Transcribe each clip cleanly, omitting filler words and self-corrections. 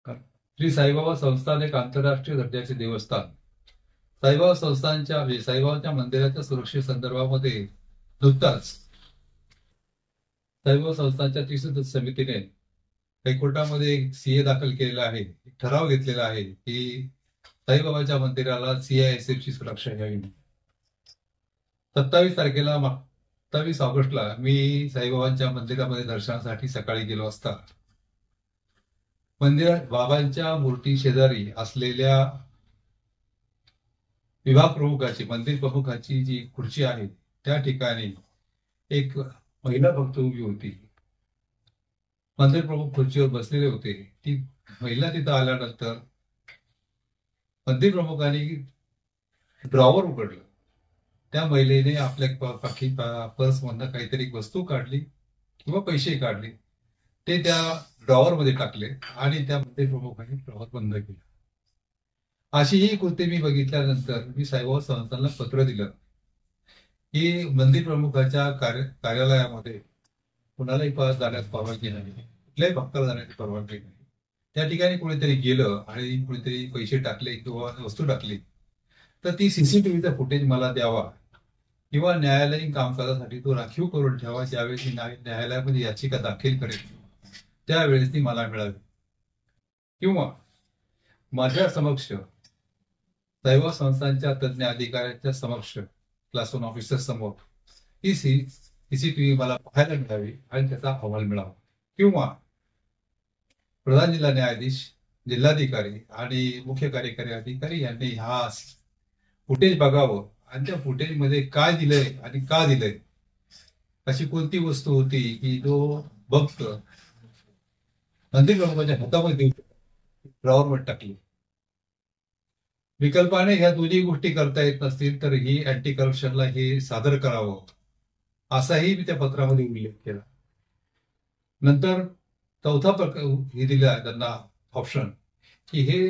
श्री साईबाबा संस्थान एक आंतरराष्ट्रीय दर्जाचे देवस्थान. साईबाबा संस्थानच्या साईबाबांच्या मंदिराच्या सुरक्षेसंदर्भामध्ये नुकताच साईबाबा संस्थानच्या त्रिसदस्य समितीने हायकोर्टामध्ये सीए दाखल केलेला आहे. ठराव घेतलेला आहे की साईबाबाच्या मंदिराला CISF ची सुरक्षा घ्यावी. 27 ऑगस्टला मी साईबाबांच्या मंदिरामध्ये दर्शनासाठी सकाळी गेलो असता मंदिरात बाबांच्या मूर्ती शेजारी असलेल्या विभाग प्रमुखाची मंदिर प्रमुखाची जी खुर्ची आहे त्या ठिकाणी एक महिला भक्त उभी होती. मंदिर प्रमुख खुर्चीवर बसलेले होते. ती महिला तिथं आल्यानंतर मंदिर प्रमुखांनी ड्रॉवर उघडलं. त्या महिलेने आपल्या पर्समधनं काहीतरी वस्तू काढली किंवा पैसे काढले, ते त्या ड्रॉवर मध्ये टाकले आणि त्या मंदिर प्रमुखांनी ड्रॉवर बंद केला. अशी ही कृती मी बघितल्यानंतर मी साईबाबा संस्थानला पत्र दिलं की मंदिर प्रमुखाच्या कार्यालयामध्ये कुणालाही जाण्यास परवानगी नाही, कुठल्याही भक्ताला जाण्याची परवानगी नाही. त्या ठिकाणी कोणीतरी गेलं आणि कोणीतरी पैसे टाकले किंवा वस्तू टाकली तर ती CCTVचा फुटेज मला द्यावा किंवा न्यायालयीन कामकाजासाठी तो राखीव करून ठेवा. ज्यावेळेस मी न्यायालयामध्ये याचिका दाखल करेल त्यावेळेस ती मला मिळावी किंवा माझ्या समक्ष साईबाबा संस्थानच्या तज्ञ अधिकाऱ्यांच्या समक्ष क्लास 1 ऑफिसर समोर ही CCTV मला पाहायला मिळावी आणि त्याचा अहवाल मिळावा किंवा प्रधान जिल्हा न्यायाधीश, जिल्हाधिकारी आणि मुख्य कार्यकारी अधिकारी यांनी हा फुटेज बघावं आणि त्या फुटेजमध्ये काय दिलंय आणि का दिलंय, अशी कोणती वस्तू होती की तो भक्त मंदिर प्रमुखाच्या हातामध्ये ड्रॉवरमध्ये टाकली. विकल्पाने ह्या दोन्ही गोष्टी करता येत नसतील तर ही अँटी करप्शनला हे सादर करावं असाही मी त्या पत्रामध्ये उल्लेख केला. नंतर चौथा हे दिला त्यांना ऑप्शन की हे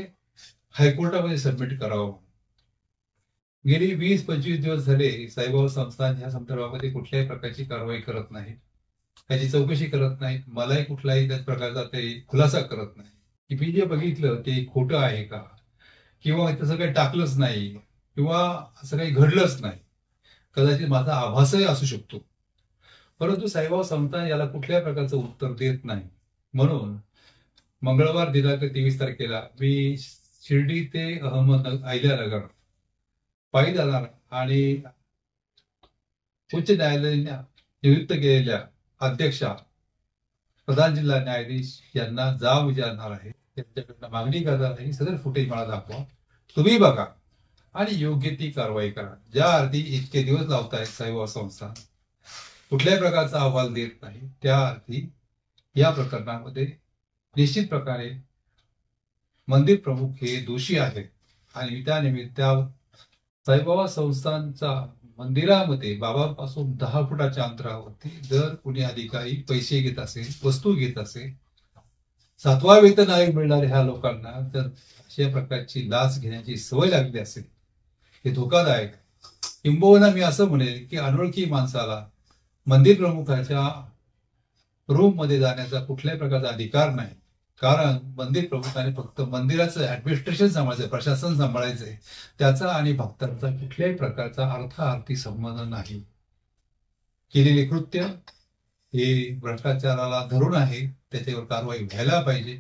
हायकोर्टामध्ये सबमिट करावं. गेली 20-25 दिवस झाले साईबाबा संस्थान ह्या संदर्भामध्ये कुठल्याही प्रकारची कारवाई करत नाही, त्याची चौकशी करत नाही, मलाही कुठलाही त्या प्रकारचा ते खुलासा करत नाही की मी जे बघितलं ते खोटं आहे का किंवा तसं काही टाकलंच नाही किंवा असं काही घडलंच नाही. कदाचित माझा आभासही असू शकतो, परंतु साईबाबा संस्थान याला कुठल्याही प्रकारचं उत्तर देत नाही. म्हणून मंगळवार दिनांक 23 तारखेला मी शिर्डी ते अहिल्यानगर पायी जाणार आणि उच्च न्यायालयाने नियुक्त केलेल्या अध्यक्षा प्रधान जिल्हा न्यायाधीश यांना जाब विचारणार आहे. त्यांच्याकडनं मागणी करणार आहे सदर फुटेज मला दाखवा, तुम्ही बघा आणि योग्य ती कारवाई करा. ज्या अर्थी इतके दिवस लावतायत साईबाबा संस्थान कुठल्याही प्रकारचा अहवाल देत नाही, त्या अर्थी या प्रकरणामध्ये निश्चित प्रकारे मंदिर प्रमुख हे दोषी आहेत आणि त्यानिमित्त साईबाबा संस्थानचा मंदिरामध्ये बाबापासून 10 फुटाच्या अंतरावरती जर कुणी अधिकारी पैसे घेत असेल, वस्तू घेत असेल, 7वा वेतन आयोग मिळणारे ह्या लोकांना जर अशा प्रकारची लाच घेण्याची सवय लागली असेल हे धोकादायक. किंबहुना मी असं म्हणेल की अनोळखी माणसाला मंदिर प्रमुखाच्या रूम मध्ये जाण्याचा कुठल्याही प्रकारचा अधिकार नाही, कारण मंदिर प्रमुखाने फक्त मंदिराचं ऍडमिनिस्ट्रेशन सांभाळायचं, प्रशासन सांभाळायचंय, त्याचा आणि भक्तांचा कुठल्याही प्रकारचा अर्थार्थी संबंध नाही. केलेले कृत्य हे भ्रष्टाचाराला धरून आहे, त्याच्यावर कारवाई व्हायला पाहिजे.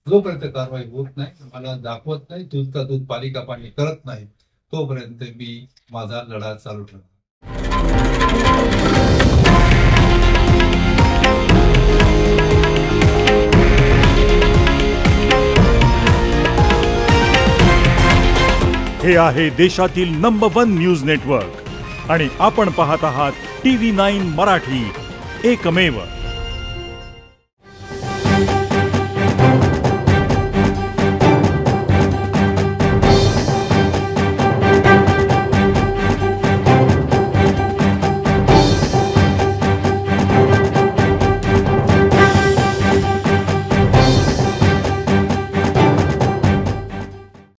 जोपर्यंत कारवाई होत नाही, मला दाखवत नाही, दूध का दूध पालिका पाणी करत नाही, तोपर्यंत मी माझा लढा चालू ठेवणार. हे आहे देशातील नंबर 1 न्यूज नेटवर्क आणि आपण पाहत आहात TV9 मराठी, एकमेव.